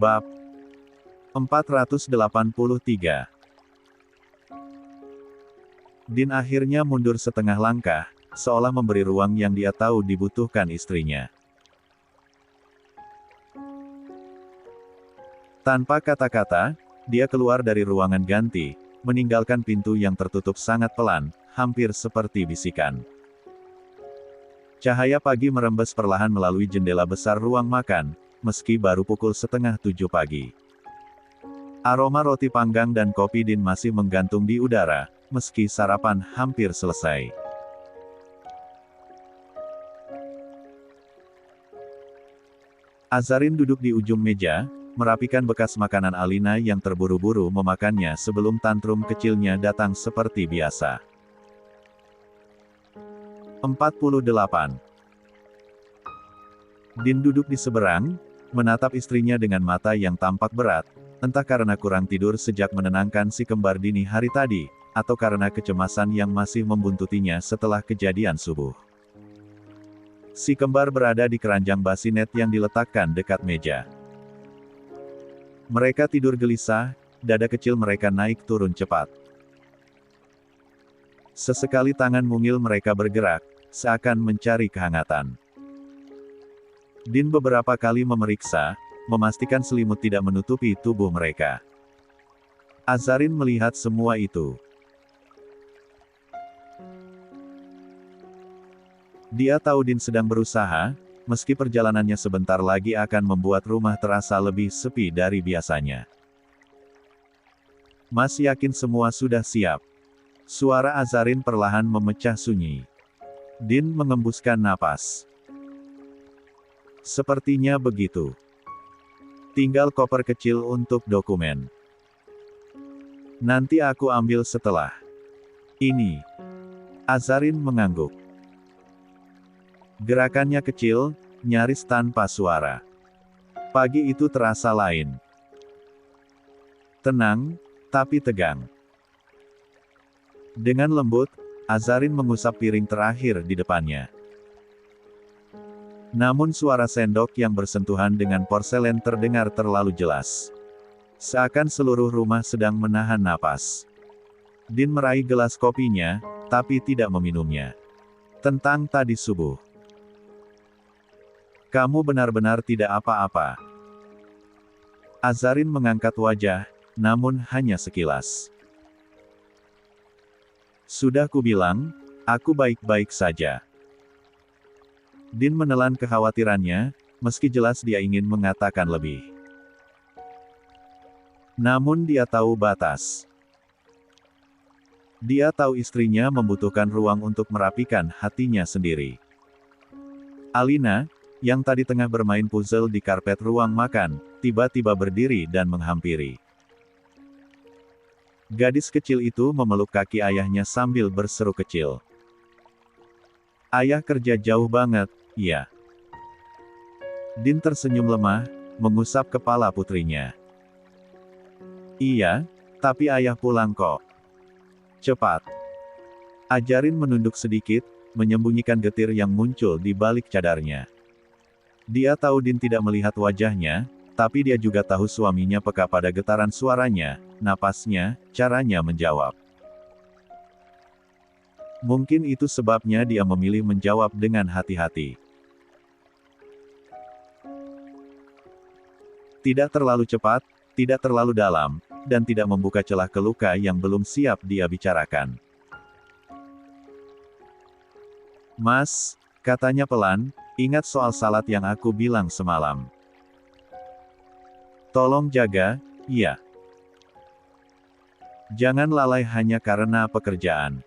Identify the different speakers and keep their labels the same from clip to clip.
Speaker 1: Bab 483. Din akhirnya mundur setengah langkah, seolah memberi ruang yang dia tahu dibutuhkan istrinya. Tanpa kata-kata, dia keluar dari ruangan ganti, meninggalkan pintu yang tertutup sangat pelan, hampir seperti bisikan. Cahaya pagi merembes perlahan melalui jendela besar ruang makan, meski baru pukul 6:30 pagi. Aroma roti panggang dan kopi Din masih menggantung di udara, meski sarapan hampir selesai. Azarin duduk di ujung meja, merapikan bekas makanan Alina yang terburu-buru memakannya sebelum tantrum kecilnya datang seperti biasa. 48. Din duduk di seberang, menatap istrinya dengan mata yang tampak berat, entah karena kurang tidur sejak menenangkan si kembar dini hari tadi, atau karena kecemasan yang masih membuntutinya setelah kejadian subuh. Si kembar berada di keranjang basinet yang diletakkan dekat meja. Mereka tidur gelisah, dada kecil mereka naik turun cepat. Sesekali tangan mungil mereka bergerak, seakan mencari kehangatan. Din beberapa kali memeriksa, memastikan selimut tidak menutupi tubuh mereka. Azarin melihat semua itu. Dia tahu Din sedang berusaha, meski perjalanannya sebentar lagi akan membuat rumah terasa lebih sepi dari biasanya. Mas yakin semua sudah siap? Suara Azarin perlahan memecah sunyi. Din mengembuskan napas. Sepertinya begitu. Tinggal koper kecil untuk dokumen. Nanti aku ambil setelah ini. Azarin mengangguk. Gerakannya kecil, nyaris tanpa suara. Pagi itu terasa lain. Tenang, tapi tegang. Dengan lembut, Azarin mengusap piring terakhir di depannya. Namun suara sendok yang bersentuhan dengan porselen terdengar terlalu jelas. Seakan seluruh rumah sedang menahan napas. Din meraih gelas kopinya, tapi tidak meminumnya. Tentang tadi subuh. Kamu benar-benar tidak apa-apa. Azarin mengangkat wajah, namun hanya sekilas. Sudah kubilang, aku baik-baik saja. Din menelan kekhawatirannya, meski jelas dia ingin mengatakan lebih. Namun dia tahu batas. Dia tahu istrinya membutuhkan ruang untuk merapikan hatinya sendiri. Alina, yang tadi tengah bermain puzzle di karpet ruang makan, tiba-tiba berdiri dan menghampiri. Gadis kecil itu memeluk kaki ayahnya sambil berseru kecil. Ayah kerja jauh banget, ya. Din tersenyum lemah, mengusap kepala putrinya. Iya, tapi ayah pulang kok. Cepat. Azarin menunduk sedikit, menyembunyikan getir yang muncul di balik cadarnya. Dia tahu Din tidak melihat wajahnya, tapi dia juga tahu suaminya peka pada getaran suaranya, napasnya, caranya menjawab. Mungkin itu sebabnya dia memilih menjawab dengan hati-hati. Tidak terlalu cepat, tidak terlalu dalam, dan tidak membuka celah ke luka yang belum siap dia bicarakan. Mas, katanya pelan, ingat soal salat yang aku bilang semalam. Tolong jaga, ya. Jangan lalai hanya karena pekerjaan.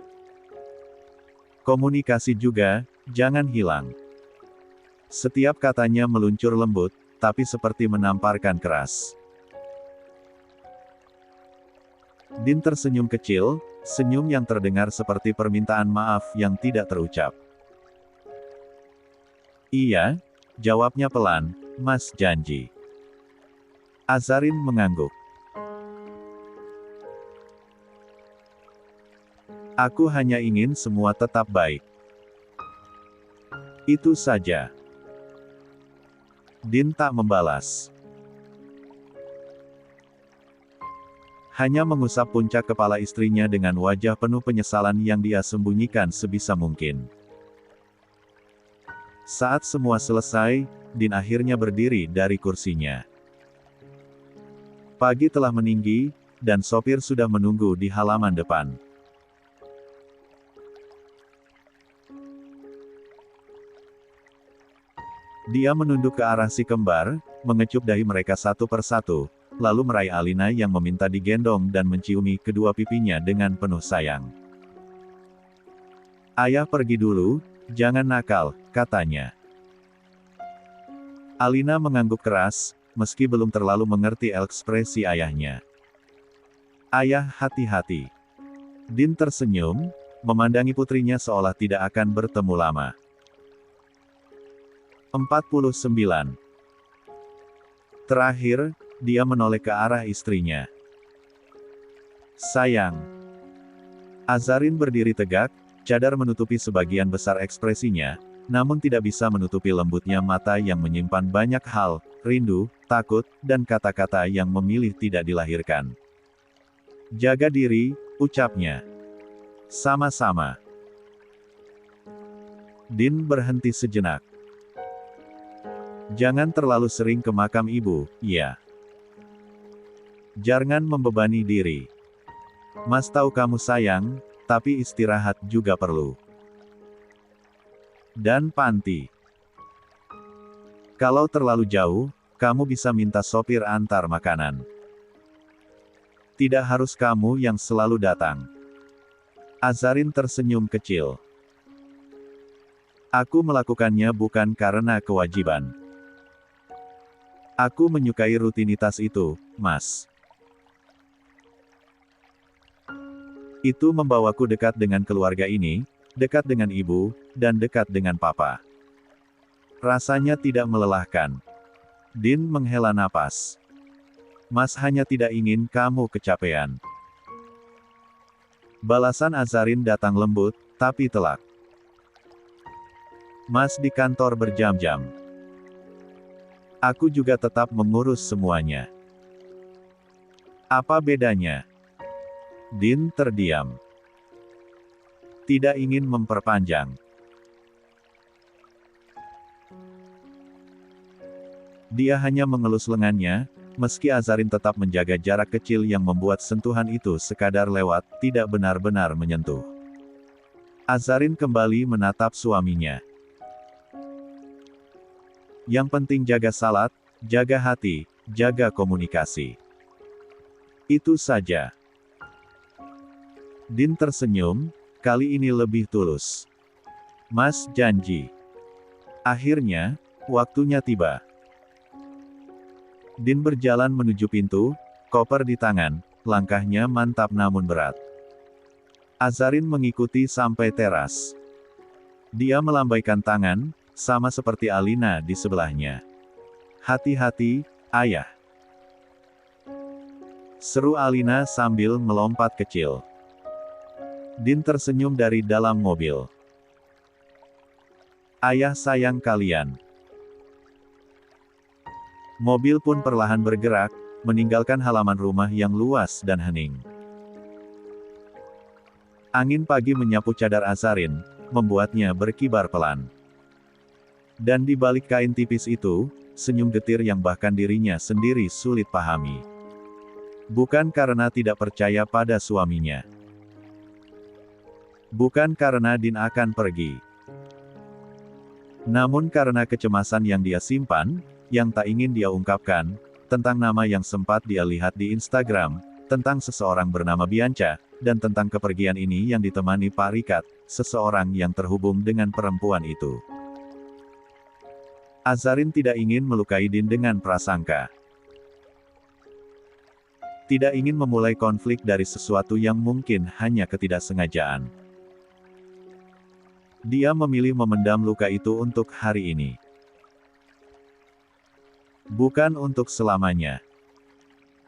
Speaker 1: Komunikasi juga, jangan hilang. Setiap katanya meluncur lembut, tapi seperti menamparkan keras. Din tersenyum kecil, senyum yang terdengar seperti permintaan maaf yang tidak terucap. Iya, jawabnya pelan, Mas janji. Azarin mengangguk. Aku hanya ingin semua tetap baik. Itu saja. Din tak membalas. Hanya mengusap puncak kepala istrinya dengan wajah penuh penyesalan yang dia sembunyikan sebisa mungkin. Saat semua selesai, Din akhirnya berdiri dari kursinya. Pagi telah meninggi, dan sopir sudah menunggu di halaman depan. Dia menunduk ke arah si kembar, mengecup dahi mereka satu persatu, lalu meraih Alina yang meminta digendong dan menciumi kedua pipinya dengan penuh sayang. "Ayah pergi dulu, jangan nakal," katanya. Alina mengangguk keras, meski belum terlalu mengerti ekspresi ayahnya. "Ayah, hati-hati." Din tersenyum, memandangi putrinya seolah tidak akan bertemu lama. 49. Terakhir, dia menoleh ke arah istrinya. "Sayang." Azarin berdiri tegak, cadar menutupi sebagian besar ekspresinya, namun tidak bisa menutupi lembutnya mata yang menyimpan banyak hal, rindu, takut, dan kata-kata yang memilih tidak dilahirkan. "Jaga diri," ucapnya. "Sama-sama." Din berhenti sejenak. "Jangan terlalu sering ke makam ibu, ya. Jangan membebani diri. Mas tahu kamu sayang, tapi istirahat juga perlu. Dan panti. Kalau terlalu jauh, kamu bisa minta sopir antar makanan. Tidak harus kamu yang selalu datang." Azarin tersenyum kecil. "Aku melakukannya bukan karena kewajiban. Aku menyukai rutinitas itu, Mas. Itu membawaku dekat dengan keluarga ini, dekat dengan ibu, dan dekat dengan papa. Rasanya tidak melelahkan." Din menghela napas. "Mas hanya tidak ingin kamu kecapean." Balasan Azarin datang lembut, tapi telak. "Mas di kantor berjam-jam. Aku juga tetap mengurus semuanya. Apa bedanya?" Din terdiam. Tidak ingin memperpanjang. Dia hanya mengelus lengannya, meski Azarin tetap menjaga jarak kecil yang membuat sentuhan itu sekadar lewat, tidak benar-benar menyentuh. Azarin kembali menatap suaminya. "Yang penting jaga salat, jaga hati, jaga komunikasi. Itu saja." Din tersenyum, kali ini lebih tulus. "Mas janji." Akhirnya, waktunya tiba. Din berjalan menuju pintu, koper di tangan, langkahnya mantap namun berat. Azarin mengikuti sampai teras. Dia melambaikan tangan, sama seperti Alina di sebelahnya. "Hati-hati, ayah." Seru Alina sambil melompat kecil. Din tersenyum dari dalam mobil. "Ayah sayang kalian." Mobil pun perlahan bergerak, meninggalkan halaman rumah yang luas dan hening. Angin pagi menyapu cadar Azarin, membuatnya berkibar pelan. Dan di balik kain tipis itu, senyum getir yang bahkan dirinya sendiri sulit pahami. Bukan karena tidak percaya pada suaminya. Bukan karena Din akan pergi. Namun karena kecemasan yang dia simpan, yang tak ingin dia ungkapkan, tentang nama yang sempat dia lihat di Instagram, tentang seseorang bernama Bianca, dan tentang kepergian ini yang ditemani Pak Rikat, seseorang yang terhubung dengan perempuan itu. Azarin tidak ingin melukai Din dengan prasangka. Tidak ingin memulai konflik dari sesuatu yang mungkin hanya ketidaksengajaan. Dia memilih memendam luka itu untuk hari ini. Bukan untuk selamanya.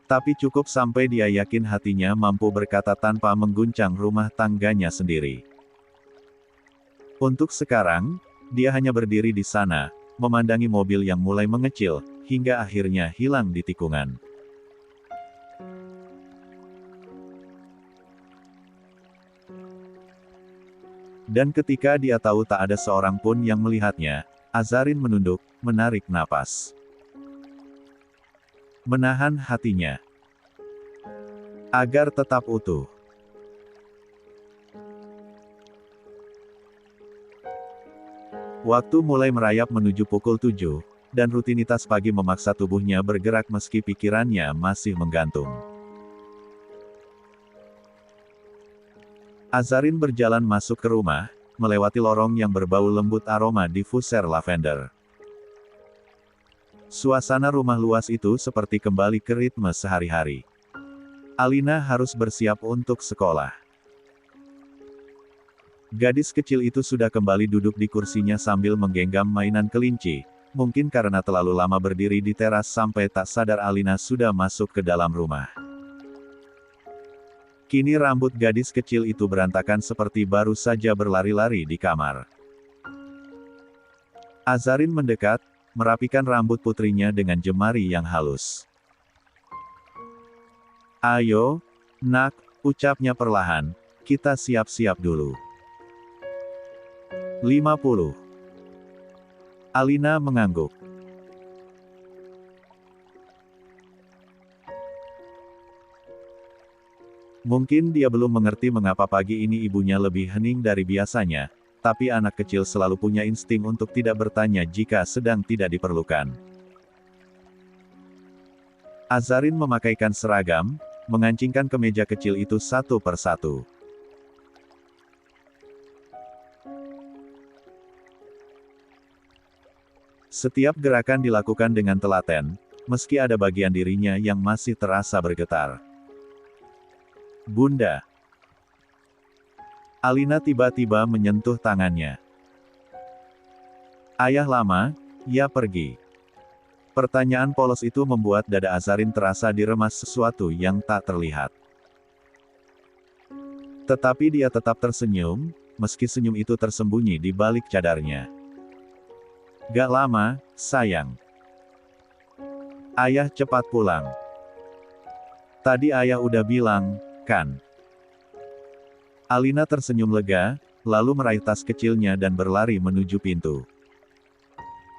Speaker 1: Tapi cukup sampai dia yakin hatinya mampu berkata tanpa mengguncang rumah tangganya sendiri. Untuk sekarang, dia hanya berdiri di sana, memandangi mobil yang mulai mengecil, hingga akhirnya hilang di tikungan. Dan ketika dia tahu tak ada seorang pun yang melihatnya, Azarin menunduk, menarik napas. Menahan hatinya agar tetap utuh. Waktu mulai merayap menuju pukul 7, dan rutinitas pagi memaksa tubuhnya bergerak meski pikirannya masih menggantung. Azarin berjalan masuk ke rumah, melewati lorong yang berbau lembut aroma diffuser lavender. Suasana rumah luas itu seperti kembali ke ritme sehari-hari. Alina harus bersiap untuk sekolah. Gadis kecil itu sudah kembali duduk di kursinya sambil menggenggam mainan kelinci, mungkin karena terlalu lama berdiri di teras sampai tak sadar Alina sudah masuk ke dalam rumah. Kini rambut gadis kecil itu berantakan seperti baru saja berlari-lari di kamar. Azarin mendekat, merapikan rambut putrinya dengan jemari yang halus. "Ayo, nak," ucapnya perlahan, "kita siap-siap dulu." 50. Alina mengangguk. Mungkin dia belum mengerti mengapa pagi ini ibunya lebih hening dari biasanya, tapi anak kecil selalu punya insting untuk tidak bertanya jika sedang tidak diperlukan. Azarin memakaikan seragam, mengancingkan kemeja kecil itu satu persatu. Setiap gerakan dilakukan dengan telaten, meski ada bagian dirinya yang masih terasa bergetar. "Bunda." Alina tiba-tiba menyentuh tangannya. "Ayah lama, ya pergi?" Pertanyaan polos itu membuat dada Azarin terasa diremas sesuatu yang tak terlihat. Tetapi dia tetap tersenyum, meski senyum itu tersembunyi di balik cadarnya. "Gak lama, sayang. Ayah cepat pulang. Tadi ayah udah bilang, kan?" Alina tersenyum lega, lalu meraih tas kecilnya dan berlari menuju pintu.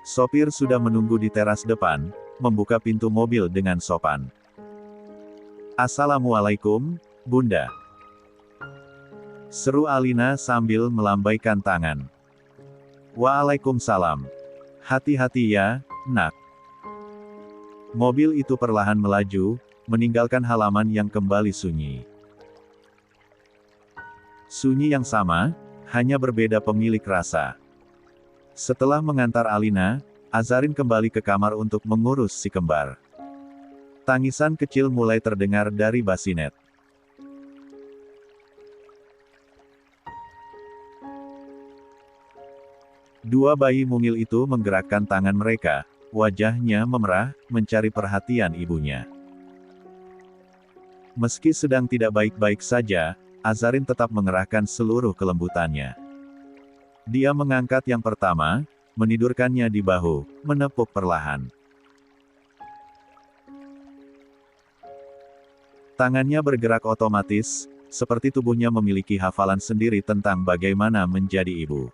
Speaker 1: Sopir sudah menunggu di teras depan, membuka pintu mobil dengan sopan. "Assalamualaikum, Bunda," seru Alina sambil melambaikan tangan. "Waalaikumsalam. Hati-hati ya, nak." Mobil itu perlahan melaju, meninggalkan halaman yang kembali sunyi. Sunyi yang sama, hanya berbeda pemilik rasa. Setelah mengantar Alina, Azarin kembali ke kamar untuk mengurus si kembar. Tangisan kecil mulai terdengar dari basinet. Dua bayi mungil itu menggerakkan tangan mereka, wajahnya memerah, mencari perhatian ibunya. Meski sedang tidak baik-baik saja, Azarin tetap mengerahkan seluruh kelembutannya. Dia mengangkat yang pertama, menidurkannya di bahu, menepuk perlahan. Tangannya bergerak otomatis, seperti tubuhnya memiliki hafalan sendiri tentang bagaimana menjadi ibu.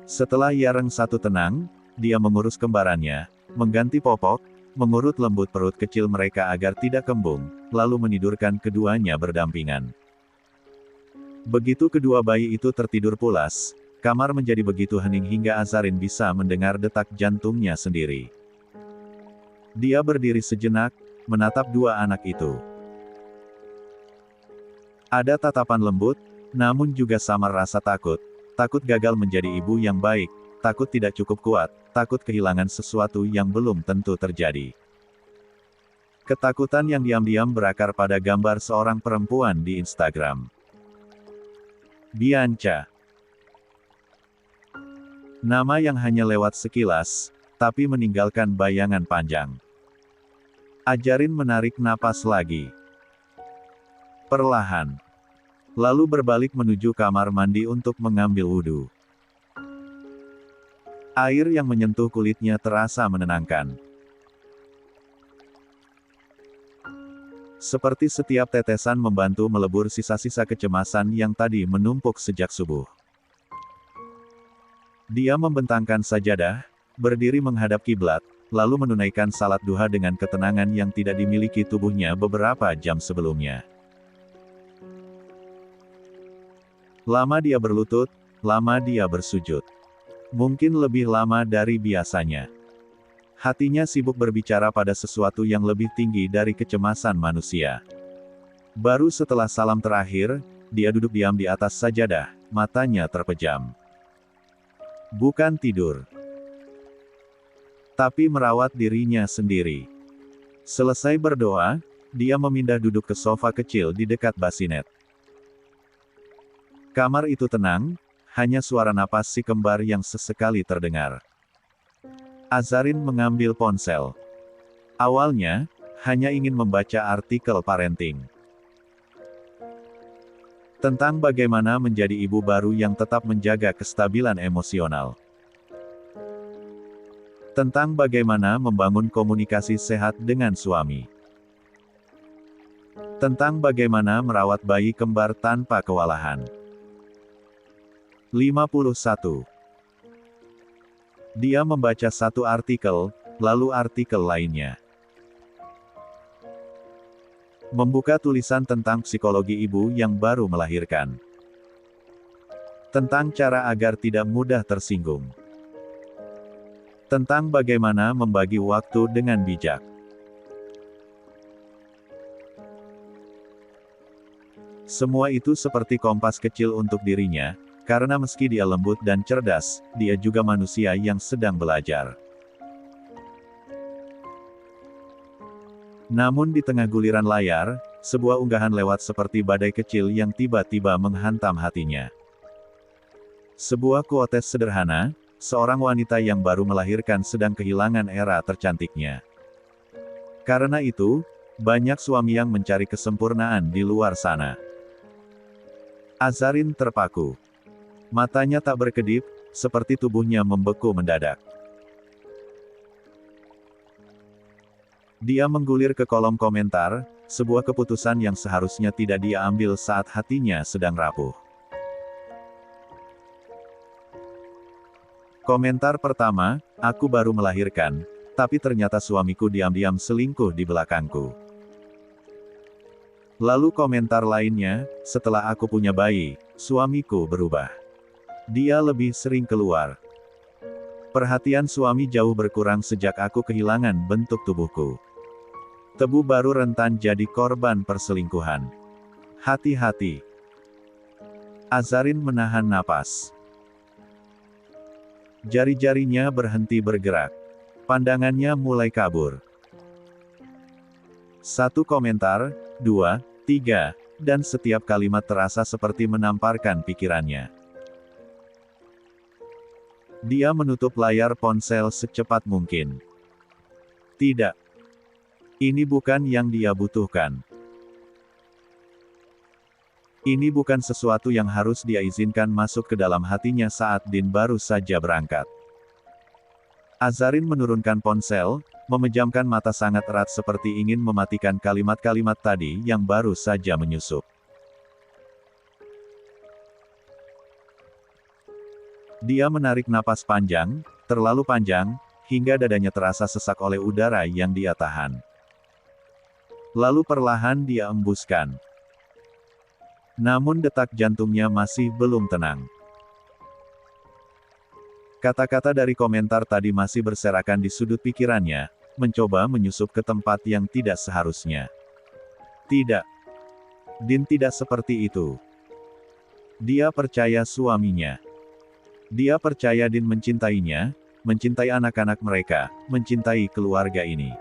Speaker 1: Setelah ia satu tenang, dia mengurus kembarannya, mengganti popok, mengurut lembut perut kecil mereka agar tidak kembung, lalu menidurkan keduanya berdampingan. Begitu kedua bayi itu tertidur pulas, kamar menjadi begitu hening hingga Azarin bisa mendengar detak jantungnya sendiri. Dia berdiri sejenak, menatap dua anak itu. Ada tatapan lembut, namun juga samar rasa takut gagal menjadi ibu yang baik, takut tidak cukup kuat, takut kehilangan sesuatu yang belum tentu terjadi. Ketakutan yang diam-diam berakar pada gambar seorang perempuan di Instagram. Bianca. Nama yang hanya lewat sekilas, tapi meninggalkan bayangan panjang. Azarin menarik napas lagi. Perlahan. Lalu berbalik menuju kamar mandi untuk mengambil wudhu. Air yang menyentuh kulitnya terasa menenangkan. Seperti setiap tetesan membantu melebur sisa-sisa kecemasan yang tadi menumpuk sejak subuh. Dia membentangkan sajadah, berdiri menghadap kiblat, lalu menunaikan salat duha dengan ketenangan yang tidak dimiliki tubuhnya beberapa jam sebelumnya. Lama dia berlutut, lama dia bersujud. Mungkin lebih lama dari biasanya. Hatinya sibuk berbicara pada sesuatu yang lebih tinggi dari kecemasan manusia. Baru setelah salam terakhir, dia duduk diam di atas sajadah, matanya terpejam. Bukan tidur, tapi merawat dirinya sendiri. Selesai berdoa, dia memindai duduk ke sofa kecil di dekat basinet. Kamar itu tenang, hanya suara napas si kembar yang sesekali terdengar. Azarin mengambil ponsel. Awalnya, hanya ingin membaca artikel parenting. Tentang bagaimana menjadi ibu baru yang tetap menjaga kestabilan emosional. Tentang bagaimana membangun komunikasi sehat dengan suami. Tentang bagaimana merawat bayi kembar tanpa kewalahan. 51. Dia membaca satu artikel, lalu artikel lainnya. Membuka tulisan tentang psikologi ibu yang baru melahirkan. Tentang cara agar tidak mudah tersinggung. Tentang bagaimana membagi waktu dengan bijak. Semua itu seperti kompas kecil untuk dirinya, karena meski dia lembut dan cerdas, dia juga manusia yang sedang belajar. Namun di tengah guliran layar, sebuah unggahan lewat seperti badai kecil yang tiba-tiba menghantam hatinya. Sebuah quotes sederhana, seorang wanita yang baru melahirkan sedang kehilangan era tercantiknya. Karena itu, banyak suami yang mencari kesempurnaan di luar sana. Azarin terpaku. Matanya tak berkedip, seperti tubuhnya membeku mendadak. Dia menggulir ke kolom komentar, sebuah keputusan yang seharusnya tidak dia ambil saat hatinya sedang rapuh. Komentar pertama, aku baru melahirkan, tapi ternyata suamiku diam-diam selingkuh di belakangku. Lalu komentar lainnya, setelah aku punya bayi, suamiku berubah. Dia lebih sering keluar. Perhatian suami jauh berkurang sejak aku kehilangan bentuk tubuhku. Tebu baru rentan jadi korban perselingkuhan. Hati-hati. Azarin menahan napas. Jari-jarinya berhenti bergerak. Pandangannya mulai kabur. Satu komentar, 2, 3, dan setiap kalimat terasa seperti menamparkan pikirannya. Dia menutup layar ponsel secepat mungkin. Tidak. Ini bukan yang dia butuhkan. Ini bukan sesuatu yang harus dia izinkan masuk ke dalam hatinya saat Din baru saja berangkat. Azarin menurunkan ponsel, memejamkan mata sangat erat seperti ingin mematikan kalimat-kalimat tadi yang baru saja menyusup. Dia menarik napas panjang, terlalu panjang, hingga dadanya terasa sesak oleh udara yang dia tahan. Lalu perlahan dia embuskan. Namun detak jantungnya masih belum tenang. Kata-kata dari komentar tadi masih berserakan di sudut pikirannya, mencoba menyusup ke tempat yang tidak seharusnya. Tidak. Din tidak seperti itu. Dia percaya suaminya. Dia percaya Din mencintainya, mencintai anak-anak mereka, mencintai keluarga ini.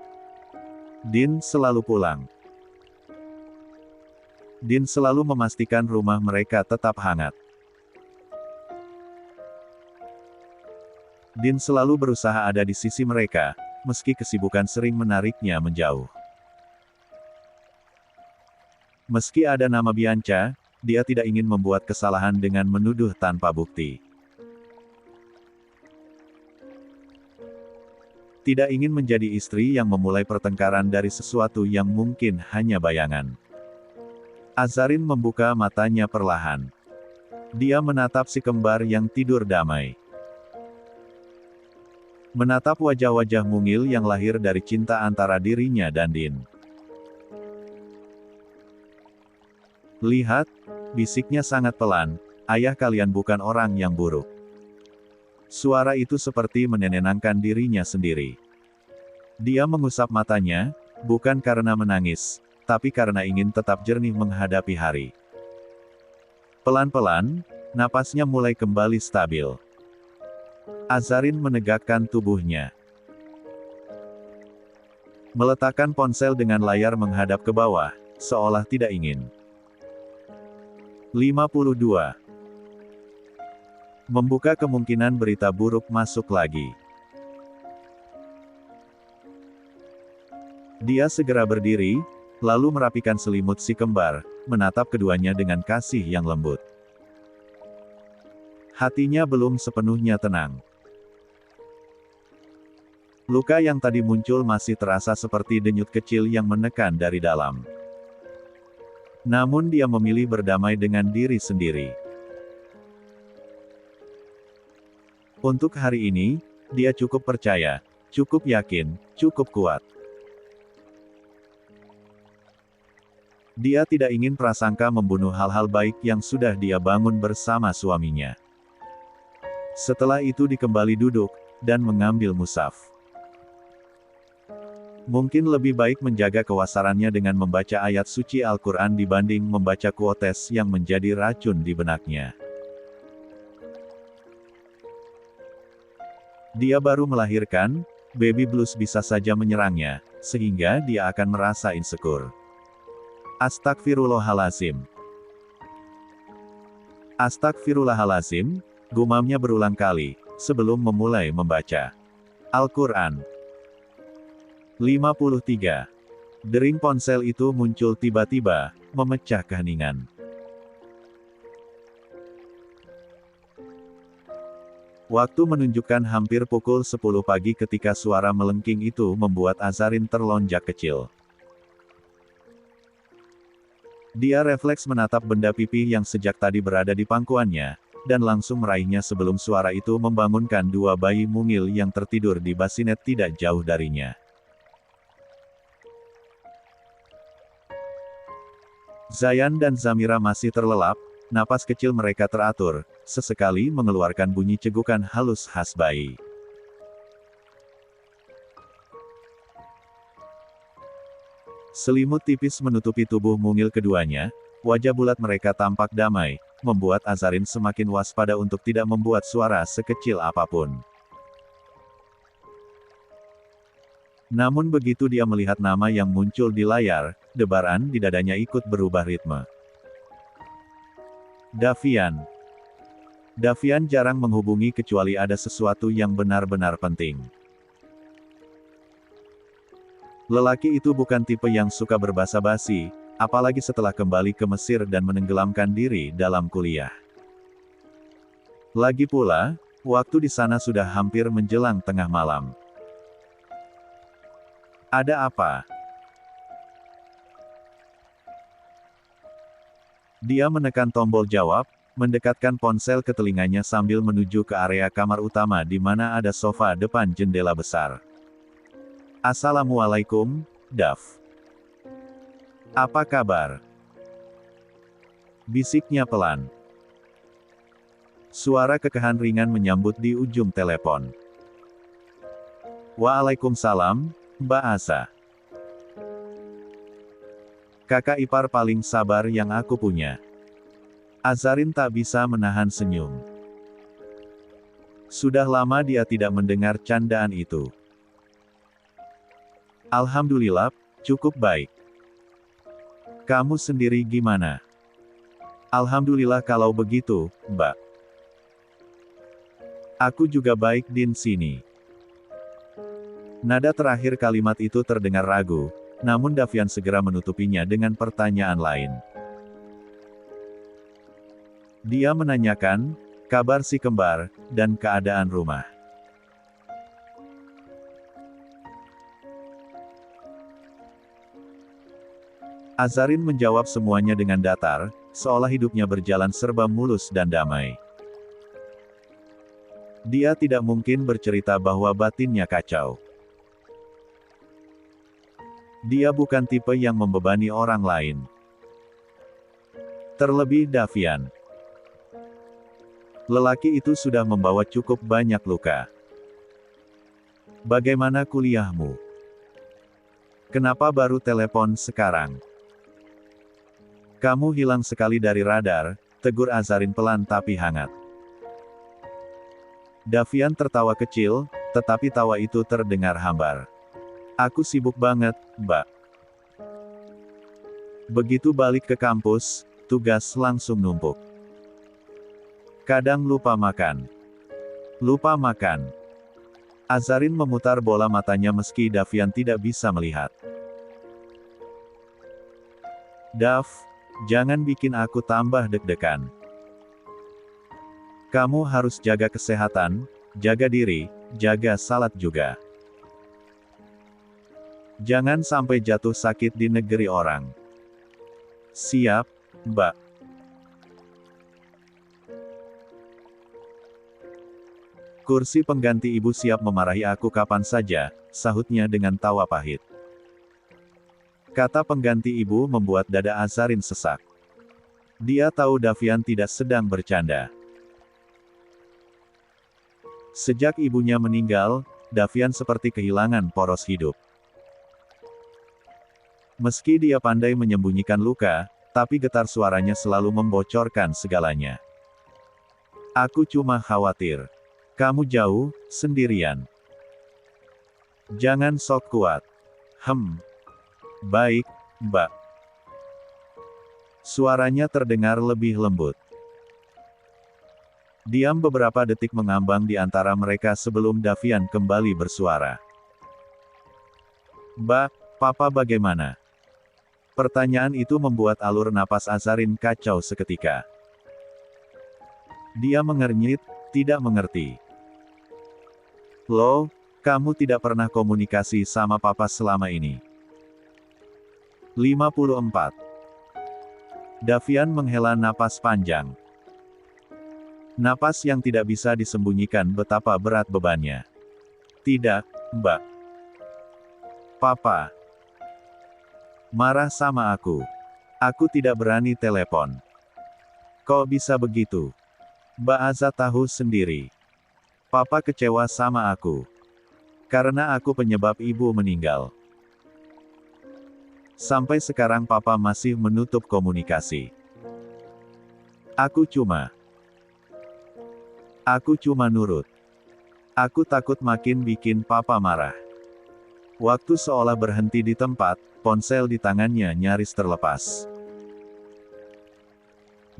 Speaker 1: Din selalu pulang. Din selalu memastikan rumah mereka tetap hangat. Din selalu berusaha ada di sisi mereka, meski kesibukan sering menariknya menjauh. Meski ada nama Bianca, dia tidak ingin membuat kesalahan dengan menuduh tanpa bukti. Tidak ingin menjadi istri yang memulai pertengkaran dari sesuatu yang mungkin hanya bayangan. Azarin membuka matanya perlahan. Dia menatap si kembar yang tidur damai. Menatap wajah-wajah mungil yang lahir dari cinta antara dirinya dan Din. Lihat, bisiknya sangat pelan, ayah kalian bukan orang yang buruk. Suara itu seperti menenangkan dirinya sendiri. Dia mengusap matanya, bukan karena menangis, tapi karena ingin tetap jernih menghadapi hari. Pelan-pelan, napasnya mulai kembali stabil. Azarin menegakkan tubuhnya. Meletakkan ponsel dengan layar menghadap ke bawah, seolah tidak ingin. 52. Membuka kemungkinan berita buruk masuk lagi. Dia segera berdiri, lalu merapikan selimut si kembar, menatap keduanya dengan kasih yang lembut. Hatinya belum sepenuhnya tenang. Luka yang tadi muncul masih terasa seperti denyut kecil yang menekan dari dalam. Namun dia memilih berdamai dengan diri sendiri. Untuk hari ini, dia cukup percaya, cukup yakin, cukup kuat. Dia tidak ingin prasangka membunuh hal-hal baik yang sudah dia bangun bersama suaminya. Setelah itu dia kembali duduk, dan mengambil mushaf. Mungkin lebih baik menjaga kewasarannya dengan membaca ayat suci Al-Quran dibanding membaca quotes yang menjadi racun di benaknya. Dia baru melahirkan, baby blues bisa saja menyerangnya, sehingga dia akan merasa insecure. Astagfirullahalazim. Astagfirullahalazim, gumamnya berulang kali, sebelum memulai membaca Al-Quran. 53. Dering ponsel itu muncul tiba-tiba, memecah keheningan. Waktu menunjukkan hampir pukul 10 pagi ketika suara melengking itu membuat Azarin terlonjak kecil. Dia refleks menatap benda pipih yang sejak tadi berada di pangkuannya, dan langsung meraihnya sebelum suara itu membangunkan dua bayi mungil yang tertidur di basinet tidak jauh darinya. Zayan dan Zamira masih terlelap, napas kecil mereka teratur, sesekali mengeluarkan bunyi cegukan halus khas bayi. Selimut tipis menutupi tubuh mungil keduanya, wajah bulat mereka tampak damai, membuat Azarin semakin waspada untuk tidak membuat suara sekecil apapun. Namun begitu dia melihat nama yang muncul di layar, debaran di dadanya ikut berubah ritme. Davian. Davian jarang menghubungi kecuali ada sesuatu yang benar-benar penting. Lelaki itu bukan tipe yang suka berbasa-basi, apalagi setelah kembali ke Mesir dan menenggelamkan diri dalam kuliah. Lagi pula, waktu di sana sudah hampir menjelang tengah malam. Ada apa? Dia menekan tombol jawab, mendekatkan ponsel ke telinganya sambil menuju ke area kamar utama di mana ada sofa depan jendela besar. Assalamualaikum, Dav. Apa kabar? Bisiknya pelan. Suara kekehan ringan menyambut di ujung telepon. Waalaikumsalam, Mbak Asa. Kakak ipar paling sabar yang aku punya. Azarin tak bisa menahan senyum. Sudah lama dia tidak mendengar candaan itu. Alhamdulillah, cukup baik. Kamu sendiri gimana? Alhamdulillah kalau begitu, Mbak. Aku juga baik di sini. Nada terakhir kalimat itu terdengar ragu, namun Davian segera menutupinya dengan pertanyaan lain. Dia menanyakan, kabar si kembar, dan keadaan rumah. Azarin menjawab semuanya dengan datar, seolah hidupnya berjalan serba mulus dan damai. Dia tidak mungkin bercerita bahwa batinnya kacau. Dia bukan tipe yang membebani orang lain. Terlebih Davian. Lelaki itu sudah membawa cukup banyak luka. Bagaimana kuliahmu? Kenapa baru telepon sekarang? Kamu hilang sekali dari radar, tegur Azarin pelan tapi hangat. Davian tertawa kecil, tetapi tawa itu terdengar hambar. Aku sibuk banget, Mbak. Begitu balik ke kampus, tugas langsung numpuk. Kadang lupa makan. Lupa makan. Azarin memutar bola matanya meski Davian tidak bisa melihat. Dav, jangan bikin aku tambah deg-degan. Kamu harus jaga kesehatan, jaga diri, jaga salat juga. Jangan sampai jatuh sakit di negeri orang. Siap, Mbak. Kursi pengganti ibu siap memarahi aku kapan saja, sahutnya dengan tawa pahit. Kata pengganti ibu membuat dada Azarin sesak. Dia tahu Davian tidak sedang bercanda. Sejak ibunya meninggal, Davian seperti kehilangan poros hidup. Meski dia pandai menyembunyikan luka, tapi getar suaranya selalu membocorkan segalanya. Aku cuma khawatir. Kamu jauh, sendirian. Jangan sok kuat. Baik, Mbak. Suaranya terdengar lebih lembut. Diam beberapa detik mengambang di antara mereka sebelum Davian kembali bersuara. Mbak, Papa bagaimana? Pertanyaan itu membuat alur napas Azarin kacau seketika. Dia mengernyit, tidak mengerti. Loh, kamu tidak pernah komunikasi sama Papa selama ini. 54. Davian menghela napas panjang. Napas yang tidak bisa disembunyikan betapa berat bebannya. Tidak, Mbak. Papa marah sama aku. Aku tidak berani telepon. Kok bisa begitu? Mbak Aza tahu sendiri. Papa kecewa sama aku. Karena aku penyebab ibu meninggal. Sampai sekarang Papa masih menutup komunikasi. Aku cuma nurut. Aku takut makin bikin Papa marah. Waktu seolah berhenti di tempat, ponsel di tangannya nyaris terlepas.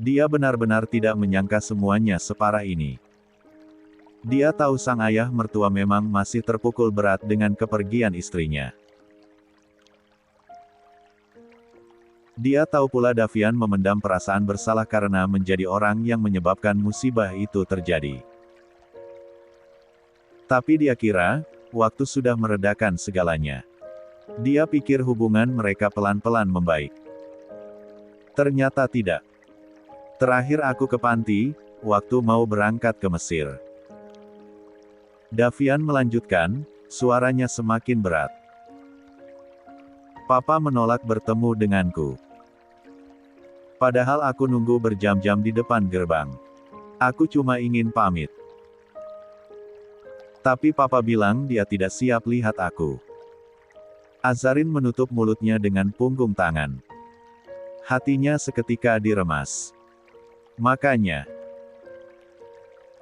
Speaker 1: Dia benar-benar tidak menyangka semuanya separah ini. Dia tahu sang ayah mertua memang masih terpukul berat dengan kepergian istrinya. Dia tahu pula Davian memendam perasaan bersalah karena menjadi orang yang menyebabkan musibah itu terjadi. Tapi dia kira, waktu sudah meredakan segalanya. Dia pikir hubungan mereka pelan-pelan membaik. Ternyata tidak. Terakhir aku ke panti, waktu mau berangkat ke Mesir. Davian melanjutkan, suaranya semakin berat. Papa menolak bertemu denganku. Padahal aku nunggu berjam-jam di depan gerbang. Aku cuma ingin pamit. Tapi Papa bilang dia tidak siap lihat aku. Azarin menutup mulutnya dengan punggung tangan. Hatinya seketika diremas. Makanya,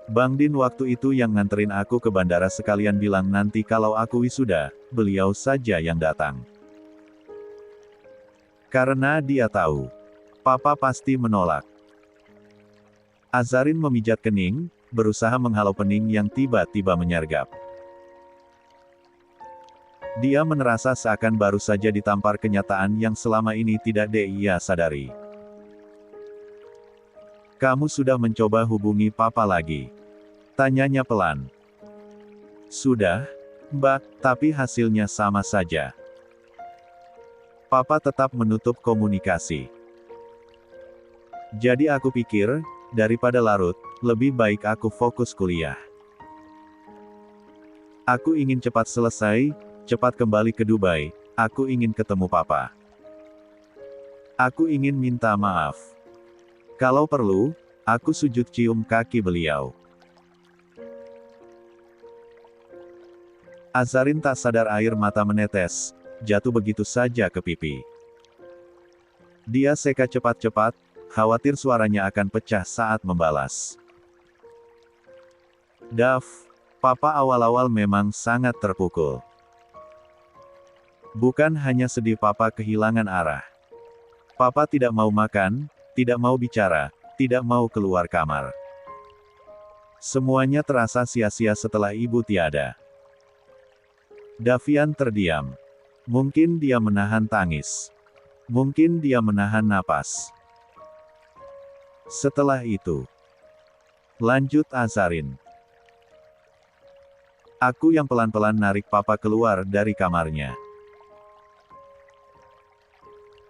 Speaker 1: Bang Din waktu itu yang nganterin aku ke bandara sekalian bilang nanti kalau aku wisuda, beliau saja yang datang. Karena dia tahu, Papa pasti menolak. Azarin memijat kening, berusaha menghalau pening yang tiba-tiba menyergap. Dia merasa seakan baru saja ditampar kenyataan yang selama ini tidak dia sadari. Kamu sudah mencoba hubungi Papa lagi? Tanyanya pelan. Sudah, Mbak, tapi hasilnya sama saja. Papa tetap menutup komunikasi. Jadi aku pikir, daripada larut, lebih baik aku fokus kuliah. Aku ingin cepat selesai, cepat kembali ke Dubai, aku ingin ketemu Papa. Aku ingin minta maaf. Kalau perlu, aku sujud cium kaki beliau. Azarin tak sadar air mata menetes, jatuh begitu saja ke pipi. Dia seka cepat-cepat, khawatir suaranya akan pecah saat membalas. Daf, Papa awal-awal memang sangat terpukul. Bukan hanya sedih Papa kehilangan arah. Papa tidak mau makan, tidak mau bicara, tidak mau keluar kamar. Semuanya terasa sia-sia setelah ibu tiada. Davian terdiam. Mungkin dia menahan tangis. Mungkin dia menahan napas. Setelah itu, lanjut Azarin. Aku yang pelan-pelan narik Papa keluar dari kamarnya.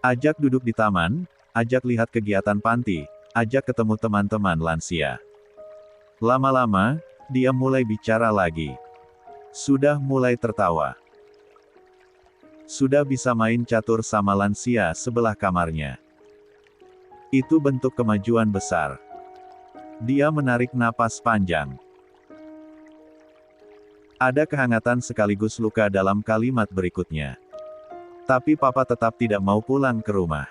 Speaker 1: Ajak duduk di taman, ajak lihat kegiatan panti, ajak ketemu teman-teman lansia. Lama-lama, dia mulai bicara lagi. Sudah mulai tertawa. Sudah bisa main catur sama lansia sebelah kamarnya. Itu bentuk kemajuan besar. Dia menarik napas panjang. Ada kehangatan sekaligus luka dalam kalimat berikutnya. Tapi Papa tetap tidak mau pulang ke rumah.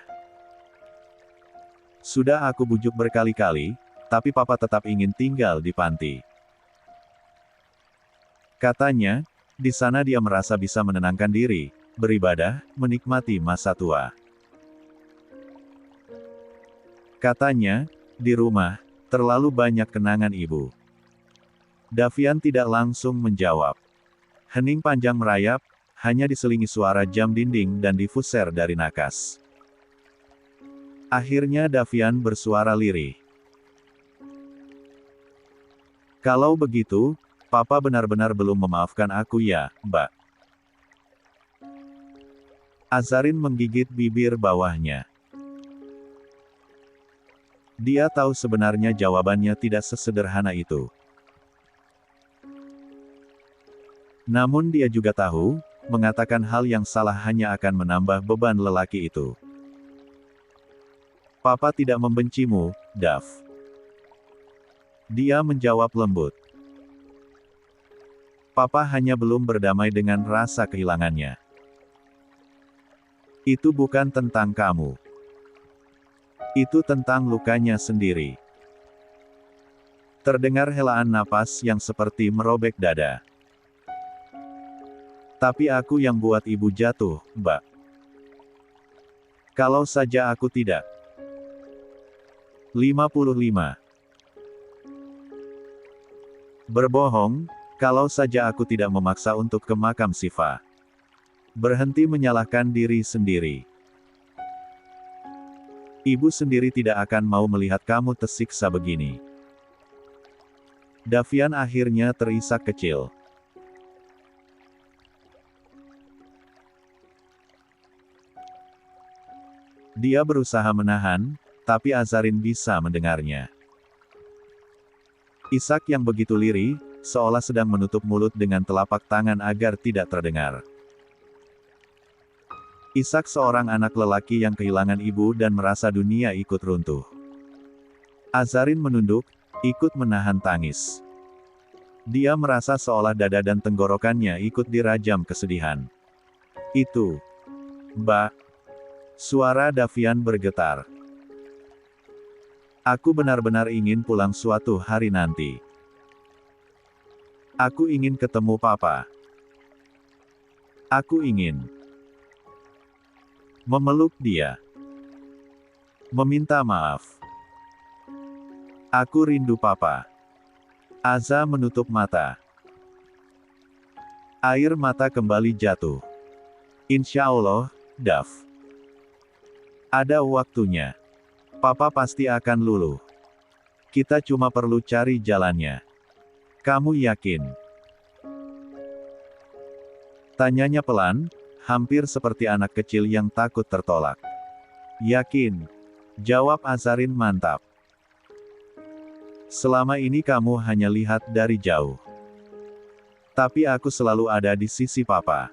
Speaker 1: Sudah aku bujuk berkali-kali, tapi Papa tetap ingin tinggal di panti. Katanya, di sana dia merasa bisa menenangkan diri, beribadah, menikmati masa tua. Katanya, di rumah, terlalu banyak kenangan ibu. Davian tidak langsung menjawab. Hening panjang merayap, hanya diselingi suara jam dinding dan diffuser dari nakas. Akhirnya Davian bersuara lirih. Kalau begitu, Papa benar-benar belum memaafkan aku ya, Mbak. Azarin menggigit bibir bawahnya. Dia tahu sebenarnya jawabannya tidak sesederhana itu. Namun dia juga tahu, mengatakan hal yang salah hanya akan menambah beban lelaki itu. Papa tidak membencimu, Dav. Dia menjawab lembut. Papa hanya belum berdamai dengan rasa kehilangannya. Itu bukan tentang kamu. Itu tentang lukanya sendiri. Terdengar helaan napas yang seperti merobek dada. Tapi aku yang buat ibu jatuh, Mbak. Kalau saja aku tidak. 55. Berbohong, kalau saja aku tidak memaksa untuk ke makam Siva. Berhenti menyalahkan diri sendiri. Ibu sendiri tidak akan mau melihat kamu tersiksa begini. Davian akhirnya terisak kecil. Dia berusaha menahan, tapi Azarin bisa mendengarnya. Ishak yang begitu lirih, seolah sedang menutup mulut dengan telapak tangan agar tidak terdengar. Ishak seorang anak lelaki yang kehilangan ibu dan merasa dunia ikut runtuh. Azarin menunduk, ikut menahan tangis. Dia merasa seolah dada dan tenggorokannya ikut dirajam kesedihan. Itu. Mbak. Suara Davian bergetar. Aku benar-benar ingin pulang suatu hari nanti. Aku ingin ketemu Papa. Aku ingin memeluk dia. Meminta maaf. Aku rindu Papa. Aza menutup mata. Air mata kembali jatuh. Insya Allah, Dav. Ada waktunya. Papa pasti akan luluh. Kita cuma perlu cari jalannya. Kamu yakin? Tanyanya pelan, hampir seperti anak kecil yang takut tertolak. Yakin? Jawab Azarin mantap. Selama ini kamu hanya lihat dari jauh. Tapi aku selalu ada di sisi Papa.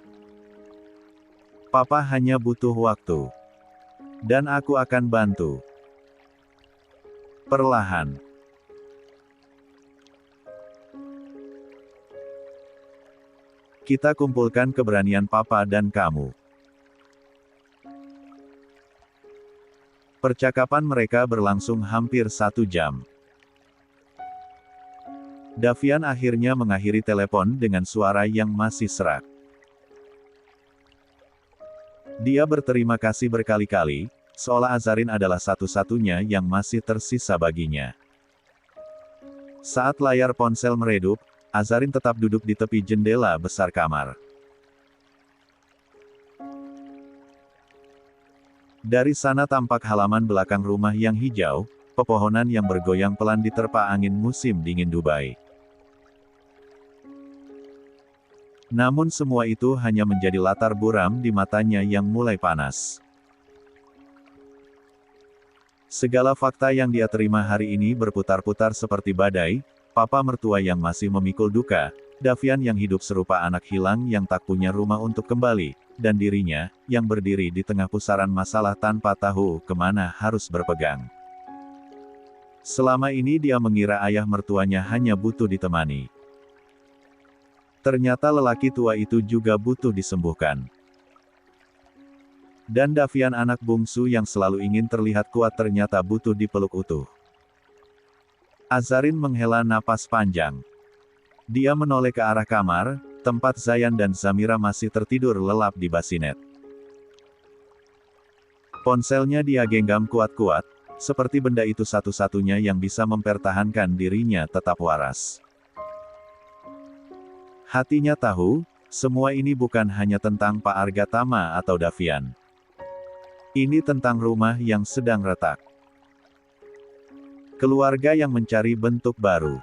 Speaker 1: Papa hanya butuh waktu. Dan aku akan bantu. Perlahan. Kita kumpulkan keberanian Papa dan kamu. Percakapan mereka berlangsung hampir 1 jam. Davian akhirnya mengakhiri telepon dengan suara yang masih serak. Dia berterima kasih berkali-kali, seolah Azarin adalah satu-satunya yang masih tersisa baginya. Saat layar ponsel meredup, Azarin tetap duduk di tepi jendela besar kamar. Dari sana tampak halaman belakang rumah yang hijau, pepohonan yang bergoyang pelan diterpa angin musim dingin Dubai. Namun semua itu hanya menjadi latar buram di matanya yang mulai panas. Segala fakta yang dia terima hari ini berputar-putar seperti badai, Papa mertua yang masih memikul duka, Davian yang hidup serupa anak hilang yang tak punya rumah untuk kembali, dan dirinya, yang berdiri di tengah pusaran masalah tanpa tahu kemana harus berpegang. Selama ini dia mengira ayah mertuanya hanya butuh ditemani. Ternyata lelaki tua itu juga butuh disembuhkan. Dan Davian anak bungsu yang selalu ingin terlihat kuat ternyata butuh dipeluk utuh. Azarin menghela napas panjang. Dia menoleh ke arah kamar, tempat Zayan dan Zamira masih tertidur lelap di basinet. Ponselnya dia genggam kuat-kuat, seperti benda itu satu-satunya yang bisa mempertahankan dirinya tetap waras. Hatinya tahu, semua ini bukan hanya tentang Pak Argatama atau Davian. Ini tentang rumah yang sedang retak. Keluarga yang mencari bentuk baru.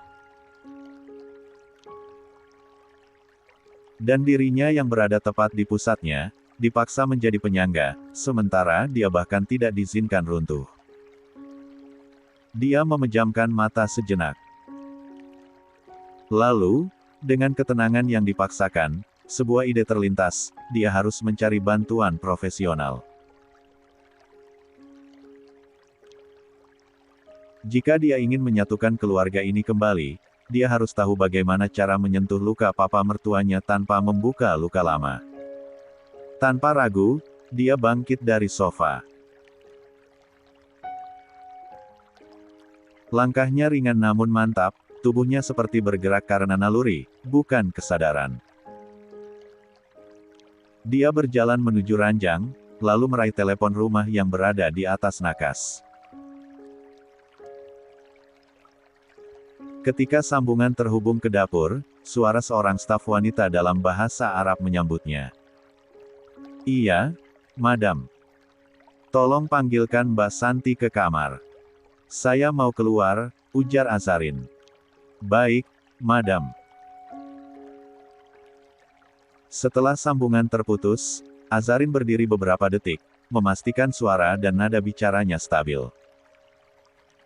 Speaker 1: Dan dirinya yang berada tepat di pusatnya, dipaksa menjadi penyangga, sementara dia bahkan tidak diizinkan runtuh. Dia memejamkan mata sejenak. Lalu, dengan ketenangan yang dipaksakan, sebuah ide terlintas, dia harus mencari bantuan profesional. Jika dia ingin menyatukan keluarga ini kembali, dia harus tahu bagaimana cara menyentuh luka papa mertuanya tanpa membuka luka lama. Tanpa ragu, dia bangkit dari sofa. Langkahnya ringan namun mantap, tubuhnya seperti bergerak karena naluri, bukan kesadaran. Dia berjalan menuju ranjang, lalu meraih telepon rumah yang berada di atas nakas. Ketika sambungan terhubung ke dapur, suara seorang staf wanita dalam bahasa Arab menyambutnya. Iya, Madam. Tolong panggilkan Mbak Santi ke kamar. Saya mau keluar, ujar Azarin. Baik, Madam. Setelah sambungan terputus, Azarin berdiri beberapa detik, memastikan suara dan nada bicaranya stabil.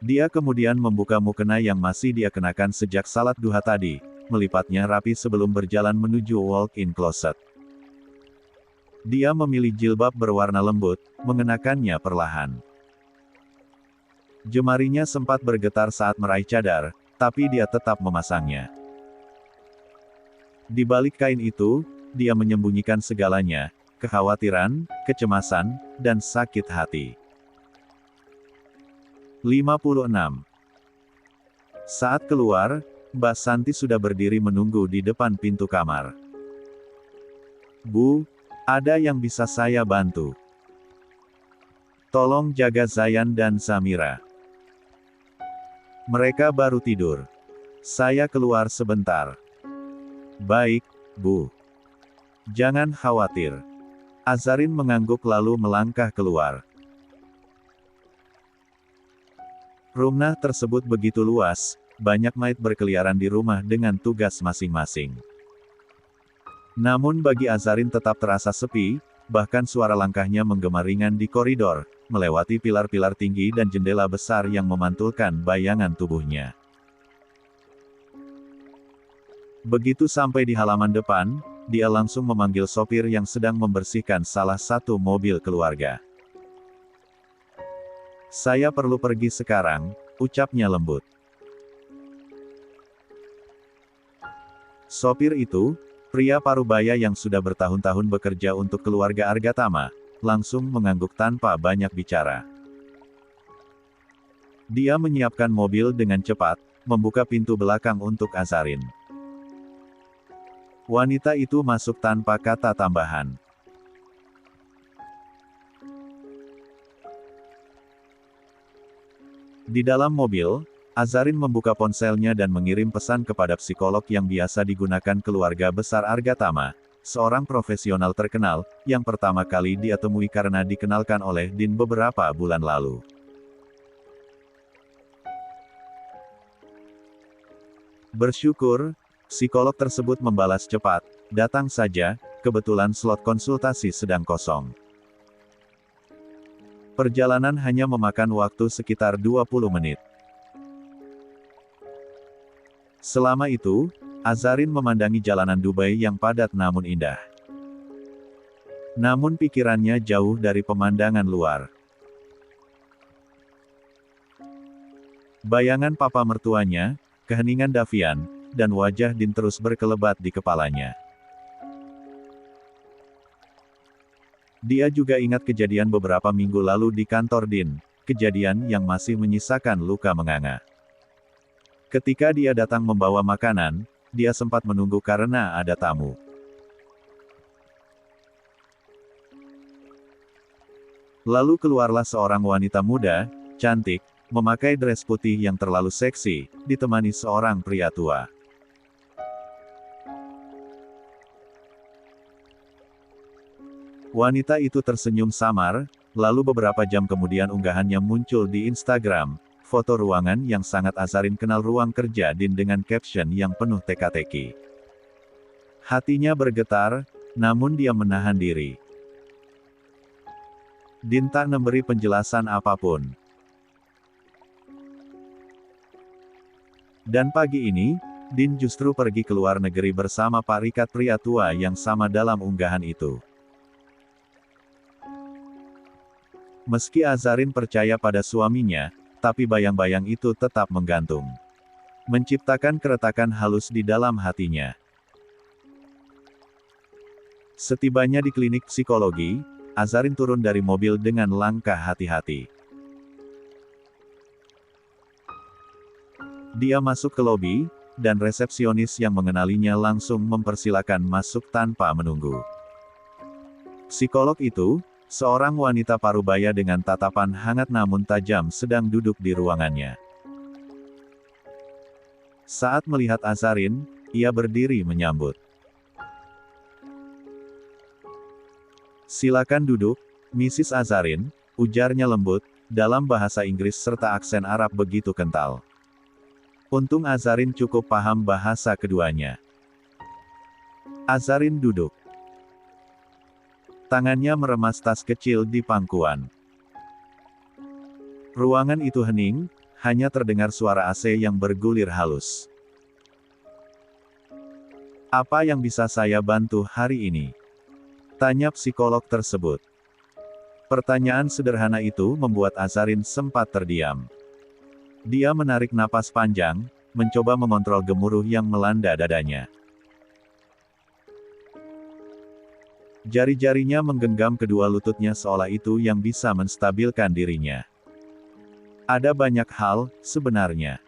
Speaker 1: Dia kemudian membuka mukena yang masih dia kenakan sejak salat duha tadi, melipatnya rapi sebelum berjalan menuju walk-in closet. Dia memilih jilbab berwarna lembut, mengenakannya perlahan. Jemarinya sempat bergetar saat meraih cadar, tapi dia tetap memasangnya. Di balik kain itu, dia menyembunyikan segalanya, kekhawatiran, kecemasan, dan sakit hati. 56. Saat keluar, Mbak Santi sudah berdiri menunggu di depan pintu kamar. Bu, ada yang bisa saya bantu? Tolong jaga Zayan dan Zamira. Mereka baru tidur. Saya keluar sebentar. Baik, Bu. Jangan khawatir. Azarin mengangguk lalu melangkah keluar. Rumah tersebut begitu luas, banyak mayat berkeliaran di rumah dengan tugas masing-masing. Namun bagi Azarin tetap terasa sepi, bahkan suara langkahnya menggema ringan di koridor, melewati pilar-pilar tinggi dan jendela besar yang memantulkan bayangan tubuhnya. Begitu sampai di halaman depan, dia langsung memanggil sopir yang sedang membersihkan salah satu mobil keluarga. "Saya perlu pergi sekarang," ucapnya lembut. Sopir itu, pria parubaya yang sudah bertahun-tahun bekerja untuk keluarga Argatama, langsung mengangguk tanpa banyak bicara. Dia menyiapkan mobil dengan cepat, membuka pintu belakang untuk Azarin. Wanita itu masuk tanpa kata tambahan. Di dalam mobil, Azarin membuka ponselnya dan mengirim pesan kepada psikolog yang biasa digunakan keluarga besar Argatama, seorang profesional terkenal, yang pertama kali dia temui karena dikenalkan oleh Din beberapa bulan lalu. Bersyukur, psikolog tersebut membalas cepat, "Datang saja, kebetulan slot konsultasi sedang kosong." Perjalanan hanya memakan waktu sekitar 20 menit. Selama itu, Azarin memandangi jalanan Dubai yang padat namun indah. Namun pikirannya jauh dari pemandangan luar. Bayangan papa mertuanya, keheningan Davian, dan wajah Din terus berkelebat di kepalanya. Dia juga ingat kejadian beberapa minggu lalu di kantor Din, kejadian yang masih menyisakan luka menganga. Ketika dia datang membawa makanan, dia sempat menunggu karena ada tamu. Lalu keluarlah seorang wanita muda, cantik, memakai dress putih yang terlalu seksi, ditemani seorang pria tua. Wanita itu tersenyum samar, lalu beberapa jam kemudian unggahannya muncul di Instagram, foto ruangan yang sangat Azarin kenal, ruang kerja Din dengan caption yang penuh teka-teki. Hatinya bergetar, namun dia menahan diri. Din tak memberi penjelasan apapun. Dan pagi ini, Din justru pergi ke luar negeri bersama Pak Rikat, pria tua yang sama dalam unggahan itu. Meski Azarin percaya pada suaminya, tapi bayang-bayang itu tetap menggantung. Menciptakan keretakan halus di dalam hatinya. Setibanya di klinik psikologi, Azarin turun dari mobil dengan langkah hati-hati. Dia masuk ke lobi, dan resepsionis yang mengenalinya langsung mempersilakan masuk tanpa menunggu. Psikolog itu, seorang wanita parubaya dengan tatapan hangat namun tajam, sedang duduk di ruangannya. Saat melihat Azarin, ia berdiri menyambut. "Silakan duduk, Mrs. Azarin," ujarnya lembut, dalam bahasa Inggris serta aksen Arab begitu kental. Untung Azarin cukup paham bahasa keduanya. Azarin duduk. Tangannya meremas tas kecil di pangkuan. Ruangan itu hening, hanya terdengar suara AC yang bergulir halus. "Apa yang bisa saya bantu hari ini?" tanya psikolog tersebut. Pertanyaan sederhana itu membuat Azarin sempat terdiam. Dia menarik napas panjang, mencoba mengontrol gemuruh yang melanda dadanya. Jari-jarinya menggenggam kedua lututnya seolah itu yang bisa menstabilkan dirinya. "Ada banyak hal, sebenarnya,"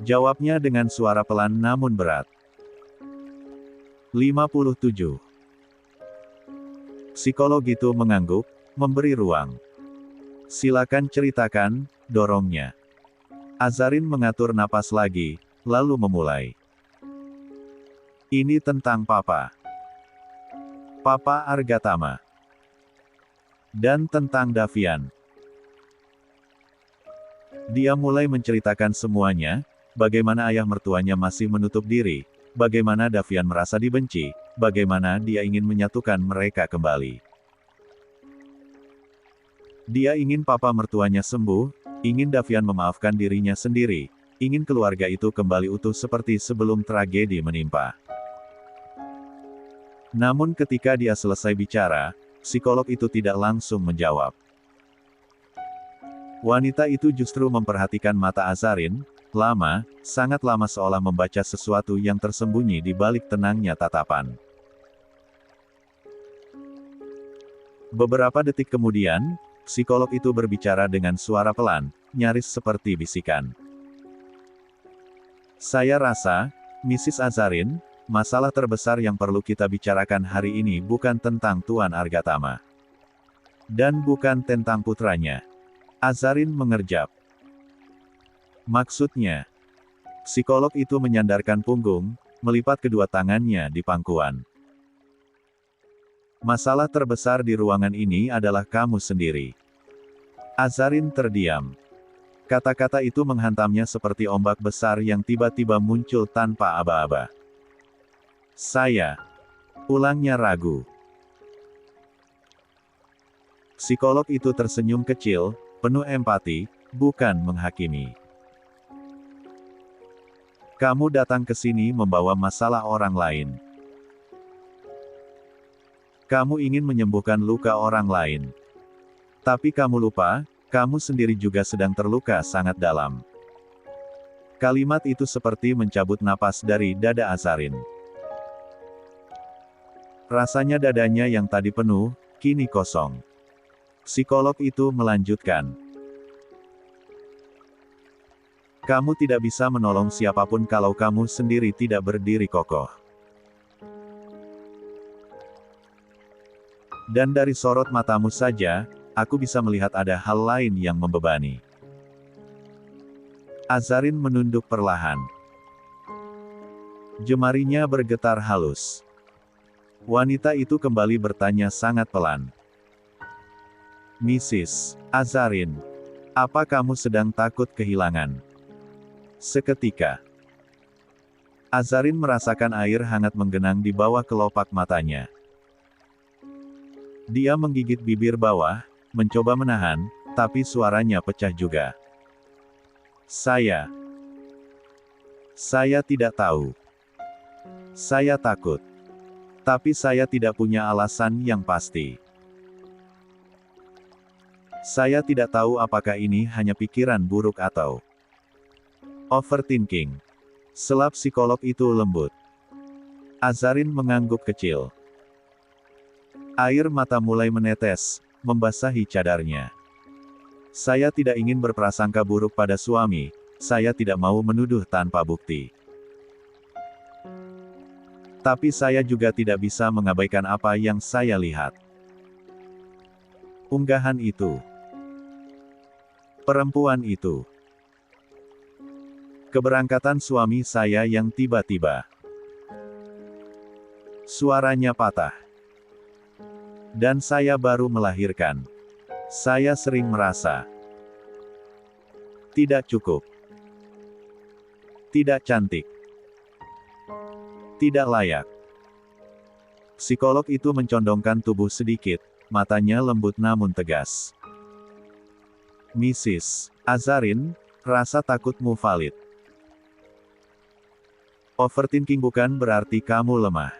Speaker 1: jawabnya dengan suara pelan namun berat. 57. Psikolog itu mengangguk, memberi ruang. "Silakan ceritakan," dorongnya. Azarin mengatur napas lagi, lalu memulai. "Ini tentang Papa Argatama. Dan tentang Davian." Dia mulai menceritakan semuanya, bagaimana ayah mertuanya masih menutup diri, bagaimana Davian merasa dibenci, bagaimana dia ingin menyatukan mereka kembali. Dia ingin papa mertuanya sembuh, ingin Davian memaafkan dirinya sendiri, ingin keluarga itu kembali utuh seperti sebelum tragedi menimpa. Namun ketika dia selesai bicara, psikolog itu tidak langsung menjawab. Wanita itu justru memperhatikan mata Azarin, lama, sangat lama seolah membaca sesuatu yang tersembunyi di balik tenangnya tatapan. Beberapa detik kemudian, psikolog itu berbicara dengan suara pelan, nyaris seperti bisikan. Saya rasa, Mrs. Azarin, masalah terbesar yang perlu kita bicarakan hari ini bukan tentang Tuan Argatama. Dan bukan tentang putranya. Azarin mengerjap. Maksudnya, psikolog itu menyandarkan punggung, melipat kedua tangannya di pangkuan. Masalah terbesar di ruangan ini adalah kamu sendiri. Azarin terdiam. Kata-kata itu menghantamnya seperti ombak besar yang tiba-tiba muncul tanpa aba-aba. Saya. Ulangnya ragu. Psikolog itu tersenyum kecil, penuh empati, bukan menghakimi. Kamu datang ke sini membawa masalah orang lain. Kamu ingin menyembuhkan luka orang lain. Tapi kamu lupa, kamu sendiri juga sedang terluka sangat dalam. Kalimat itu seperti mencabut napas dari dada Azarin. Rasanya dadanya yang tadi penuh, kini kosong. Psikolog itu melanjutkan. Kamu tidak bisa menolong siapapun kalau kamu sendiri tidak berdiri kokoh. Dan dari sorot matamu saja, aku bisa melihat ada hal lain yang membebani. Azarin menunduk perlahan. Jemarinya bergetar halus. Wanita itu kembali bertanya sangat pelan. Mrs. Azarin, apa kamu sedang takut kehilangan? Seketika, Azarin merasakan air hangat menggenang di bawah kelopak matanya. Dia menggigit bibir bawah, mencoba menahan, tapi suaranya pecah juga. Saya tidak tahu. Saya takut. Tapi saya tidak punya alasan yang pasti. Saya tidak tahu apakah ini hanya pikiran buruk atau overthinking. Selap psikolog itu lembut. Azarin mengangguk kecil. Air mata mulai menetes, membasahi cadarnya. Saya tidak ingin berprasangka buruk pada suami, saya tidak mau menuduh tanpa bukti. Tapi saya juga tidak bisa mengabaikan apa yang saya lihat. Unggahan itu. Perempuan itu. Keberangkatan suami saya yang tiba-tiba. Suaranya patah. Dan saya baru melahirkan. Saya sering merasa tidak cukup. Tidak cantik. Tidak layak. Psikolog itu mencondongkan tubuh sedikit, matanya lembut namun tegas. Mrs. Azarin, rasa takutmu valid. Overthinking bukan berarti kamu lemah.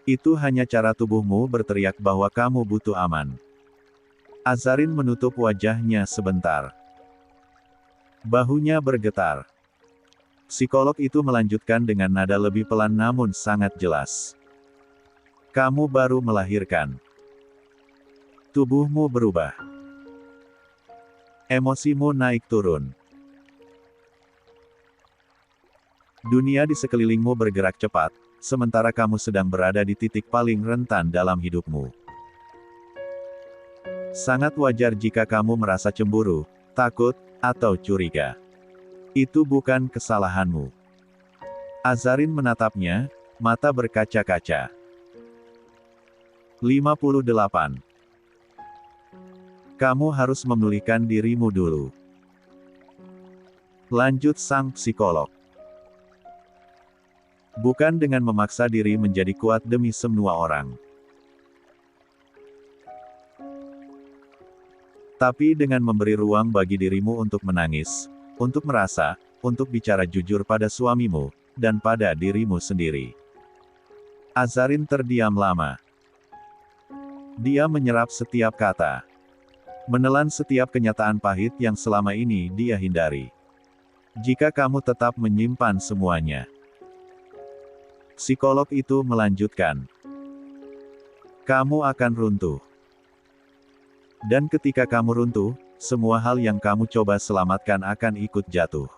Speaker 1: Itu hanya cara tubuhmu berteriak bahwa kamu butuh aman. Azarin menutup wajahnya sebentar. Bahunya bergetar. Psikolog itu melanjutkan dengan nada lebih pelan namun sangat jelas. Kamu baru melahirkan. Tubuhmu berubah. Emosimu naik turun. Dunia di sekelilingmu bergerak cepat, sementara kamu sedang berada di titik paling rentan dalam hidupmu. Sangat wajar jika kamu merasa cemburu, takut, atau curiga. Itu bukan kesalahanmu. Azarin menatapnya, mata berkaca-kaca. 58. Kamu harus memulihkan dirimu dulu. Lanjut sang psikolog. Bukan dengan memaksa diri menjadi kuat demi semua orang. Tapi dengan memberi ruang bagi dirimu untuk menangis, untuk merasa, untuk bicara jujur pada suamimu, dan pada dirimu sendiri. Azarin terdiam lama. Dia menyerap setiap kata. Menelan setiap kenyataan pahit yang selama ini dia hindari. Jika kamu tetap menyimpan semuanya. Psikolog itu melanjutkan. Kamu akan runtuh. Dan ketika kamu runtuh, semua hal yang kamu coba selamatkan akan ikut jatuh.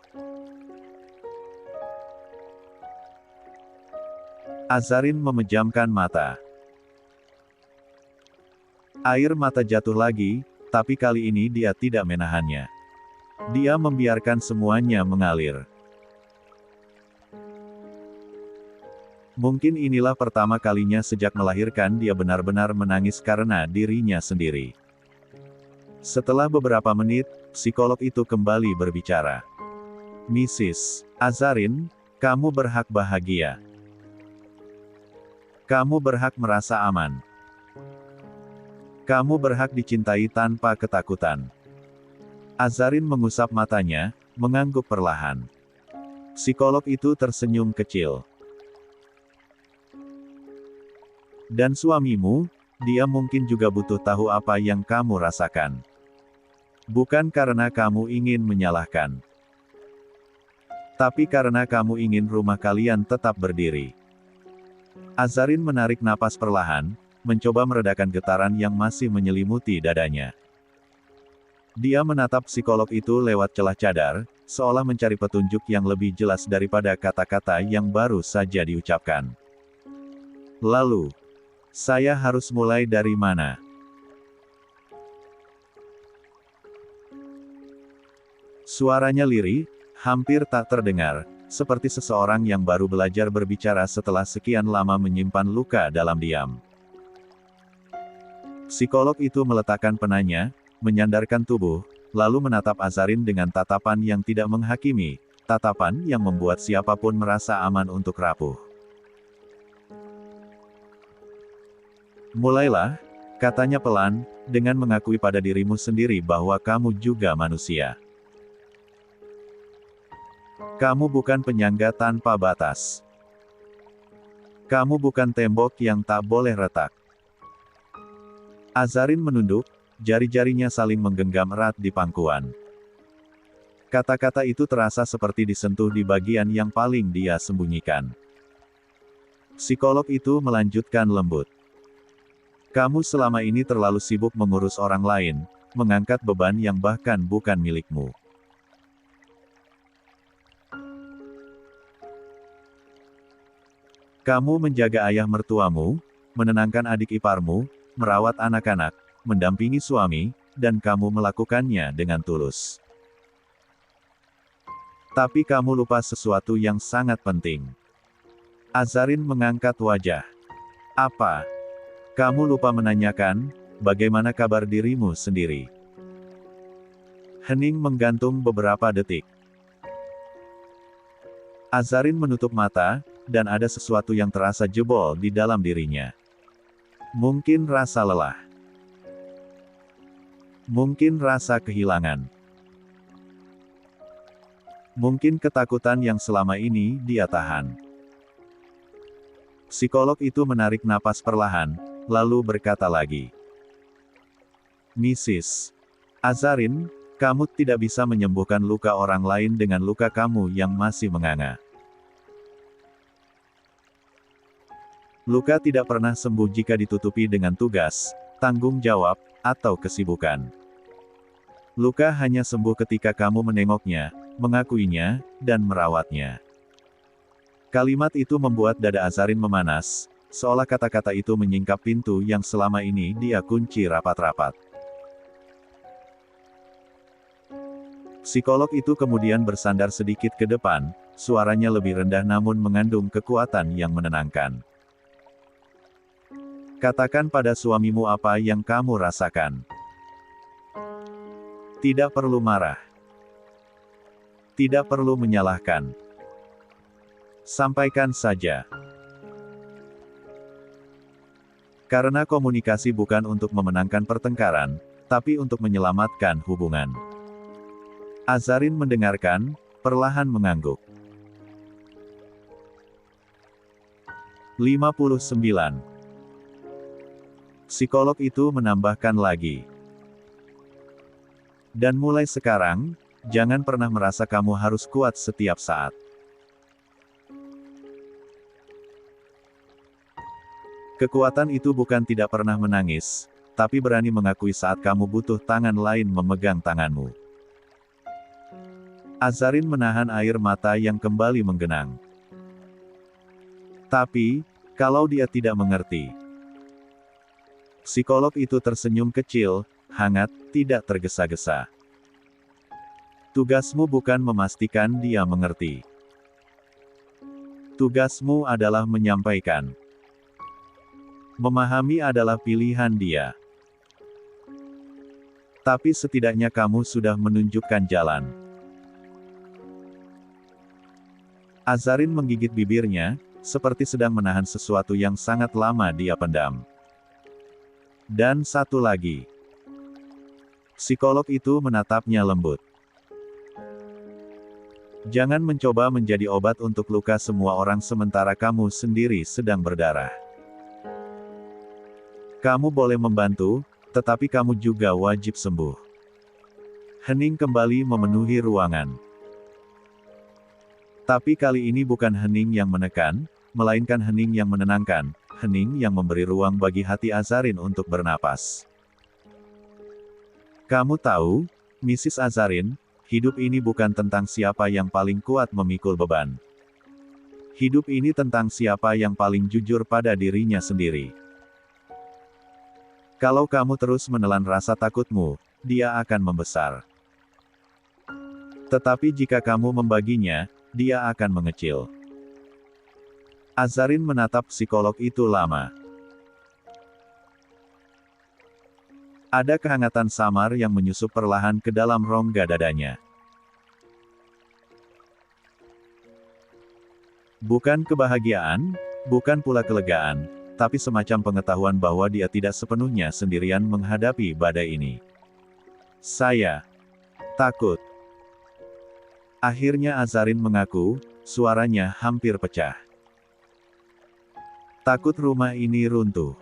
Speaker 1: Azarin memejamkan mata. Air mata jatuh lagi, tapi kali ini dia tidak menahannya. Dia membiarkan semuanya mengalir. Mungkin inilah pertama kalinya sejak melahirkan dia benar-benar menangis karena dirinya sendiri. Setelah beberapa menit, psikolog itu kembali berbicara. Mrs. Azarin, kamu berhak bahagia. Kamu berhak merasa aman. Kamu berhak dicintai tanpa ketakutan. Azarin mengusap matanya, mengangguk perlahan. Psikolog itu tersenyum kecil. Dan suamimu, dia mungkin juga butuh tahu apa yang kamu rasakan. Bukan karena kamu ingin menyalahkan. Tapi karena kamu ingin rumah kalian tetap berdiri. Azarin menarik napas perlahan, mencoba meredakan getaran yang masih menyelimuti dadanya. Dia menatap psikolog itu lewat celah cadar, seolah mencari petunjuk yang lebih jelas daripada kata-kata yang baru saja diucapkan. Lalu, saya harus mulai dari mana? Suaranya lirih, hampir tak terdengar, seperti seseorang yang baru belajar berbicara setelah sekian lama menyimpan luka dalam diam. Psikolog itu meletakkan penanya, menyandarkan tubuh, lalu menatap Azarin dengan tatapan yang tidak menghakimi, tatapan yang membuat siapapun merasa aman untuk rapuh. Mulailah, katanya pelan, dengan mengakui pada dirimu sendiri bahwa kamu juga manusia. Kamu bukan penyangga tanpa batas. Kamu bukan tembok yang tak boleh retak. Azarin menunduk, jari-jarinya saling menggenggam erat di pangkuan. Kata-kata itu terasa seperti disentuh di bagian yang paling dia sembunyikan. Psikolog itu melanjutkan lembut. Kamu selama ini terlalu sibuk mengurus orang lain, mengangkat beban yang bahkan bukan milikmu. Kamu menjaga ayah mertuamu, menenangkan adik iparmu, merawat anak-anak, mendampingi suami, dan kamu melakukannya dengan tulus. Tapi kamu lupa sesuatu yang sangat penting. Azarin mengangkat wajah. Apa? Kamu lupa menanyakan, bagaimana kabar dirimu sendiri? Hening menggantung beberapa detik. Azarin menutup mata, dan ada sesuatu yang terasa jebol di dalam dirinya. Mungkin rasa lelah. Mungkin rasa kehilangan. Mungkin ketakutan yang selama ini dia tahan. Psikolog itu menarik napas perlahan, lalu berkata lagi. Mrs. Azarin, kamu tidak bisa menyembuhkan luka orang lain dengan luka kamu yang masih menganga. Luka tidak pernah sembuh jika ditutupi dengan tugas, tanggung jawab, atau kesibukan. Luka hanya sembuh ketika kamu menengoknya, mengakuinya, dan merawatnya. Kalimat itu membuat dada Azarin memanas, seolah kata-kata itu menyingkap pintu yang selama ini dia kunci rapat-rapat. Psikolog itu kemudian bersandar sedikit ke depan, suaranya lebih rendah namun mengandung kekuatan yang menenangkan. Katakan pada suamimu apa yang kamu rasakan. Tidak perlu marah. Tidak perlu menyalahkan. Sampaikan saja. Karena komunikasi bukan untuk memenangkan pertengkaran, tapi untuk menyelamatkan hubungan. Azarin mendengarkan, perlahan mengangguk. 59. Psikolog itu menambahkan lagi. Dan mulai sekarang, jangan pernah merasa kamu harus kuat setiap saat. Kekuatan itu bukan tidak pernah menangis, tapi berani mengakui saat kamu butuh tangan lain memegang tanganmu. Azarin menahan air mata yang kembali menggenang. Tapi, kalau dia tidak mengerti. Psikolog itu tersenyum kecil, hangat, tidak tergesa-gesa. Tugasmu bukan memastikan dia mengerti. Tugasmu adalah menyampaikan. Memahami adalah pilihan dia. Tapi setidaknya kamu sudah menunjukkan jalan. Azarin menggigit bibirnya, seperti sedang menahan sesuatu yang sangat lama dia pendam. Dan satu lagi. Psikolog itu menatapnya lembut. Jangan mencoba menjadi obat untuk luka semua orang sementara kamu sendiri sedang berdarah. Kamu boleh membantu, tetapi kamu juga wajib sembuh. Hening kembali memenuhi ruangan. Tapi kali ini bukan hening yang menekan, melainkan hening yang menenangkan, hening yang memberi ruang bagi hati Azarin untuk bernapas. Kamu tahu, Mrs. Azarin, hidup ini bukan tentang siapa yang paling kuat memikul beban. Hidup ini tentang siapa yang paling jujur pada dirinya sendiri. Kalau kamu terus menelan rasa takutmu, dia akan membesar. Tetapi jika kamu membaginya, dia akan mengecil. Azarin menatap psikolog itu lama. Ada kehangatan samar yang menyusup perlahan ke dalam rongga dadanya. Bukan kebahagiaan, bukan pula kelegaan, tapi semacam pengetahuan bahwa dia tidak sepenuhnya sendirian menghadapi badai ini. Saya takut. Akhirnya Azarin mengaku, suaranya hampir pecah. Takut rumah ini runtuh.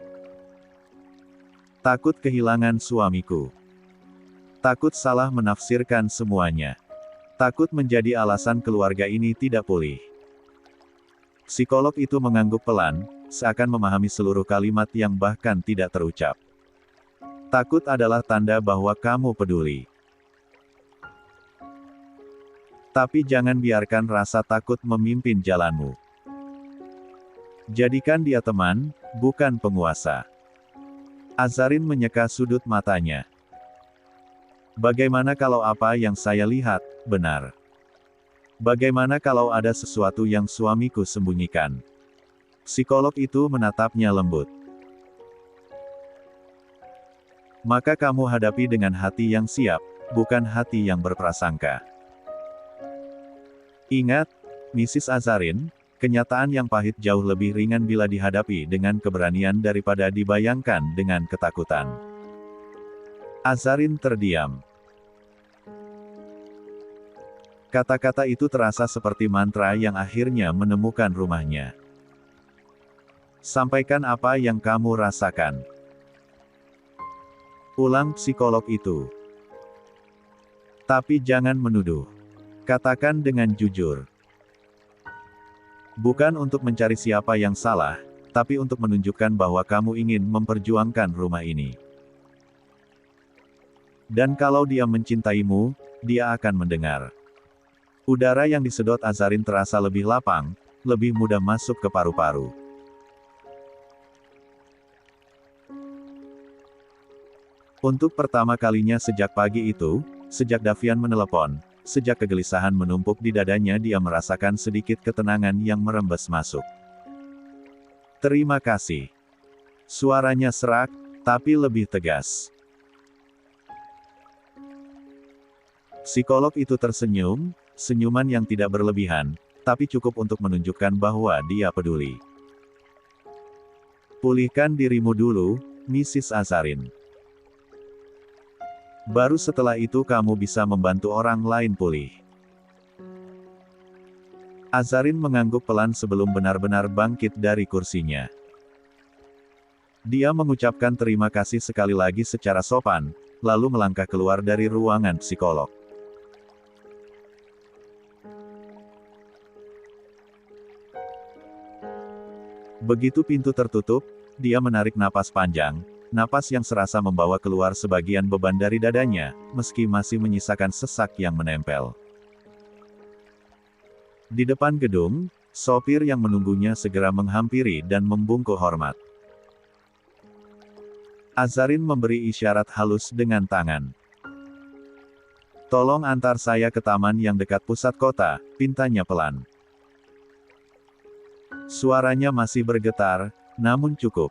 Speaker 1: Takut kehilangan suamiku. Takut salah menafsirkan semuanya. Takut menjadi alasan keluarga ini tidak pulih. Psikolog itu mengangguk pelan, seakan memahami seluruh kalimat yang bahkan tidak terucap. Takut adalah tanda bahwa kamu peduli. Tapi jangan biarkan rasa takut memimpin jalanmu. Jadikan dia teman, bukan penguasa. Azarin menyeka sudut matanya. Bagaimana kalau apa yang saya lihat benar? Bagaimana kalau ada sesuatu yang suamiku sembunyikan? Psikolog itu menatapnya lembut. Maka kamu hadapi dengan hati yang siap, bukan hati yang berprasangka. Ingat, Mrs. Azarin, kenyataan yang pahit jauh lebih ringan bila dihadapi dengan keberanian daripada dibayangkan dengan ketakutan. Azarin terdiam. Kata-kata itu terasa seperti mantra yang akhirnya menemukan rumahnya. Sampaikan apa yang kamu rasakan. Ulang psikolog itu. Tapi jangan menuduh. Katakan dengan jujur. Bukan untuk mencari siapa yang salah, tapi untuk menunjukkan bahwa kamu ingin memperjuangkan rumah ini. Dan kalau dia mencintaimu, dia akan mendengar. Udara yang disedot Azarin terasa lebih lapang, lebih mudah masuk ke paru-paru. Untuk pertama kalinya sejak pagi itu, sejak Davian menelepon, sejak kegelisahan menumpuk di dadanya, dia merasakan sedikit ketenangan yang merembes masuk. Terima kasih. Suaranya serak, tapi lebih tegas. Psikolog itu tersenyum, senyuman yang tidak berlebihan, tapi cukup untuk menunjukkan bahwa dia peduli. Pulihkan dirimu dulu, Mrs. Azarin. Baru setelah itu kamu bisa membantu orang lain pulih. Azarin mengangguk pelan sebelum benar-benar bangkit dari kursinya. Dia mengucapkan terima kasih sekali lagi secara sopan, lalu melangkah keluar dari ruangan psikolog. Begitu pintu tertutup, dia menarik napas panjang, napas yang serasa membawa keluar sebagian beban dari dadanya, meski masih menyisakan sesak yang menempel. Di depan gedung, sopir yang menunggunya segera menghampiri dan membungkuk hormat. Azarin memberi isyarat halus dengan tangan. Tolong antar saya ke taman yang dekat pusat kota, pintanya pelan. Suaranya masih bergetar, namun cukup.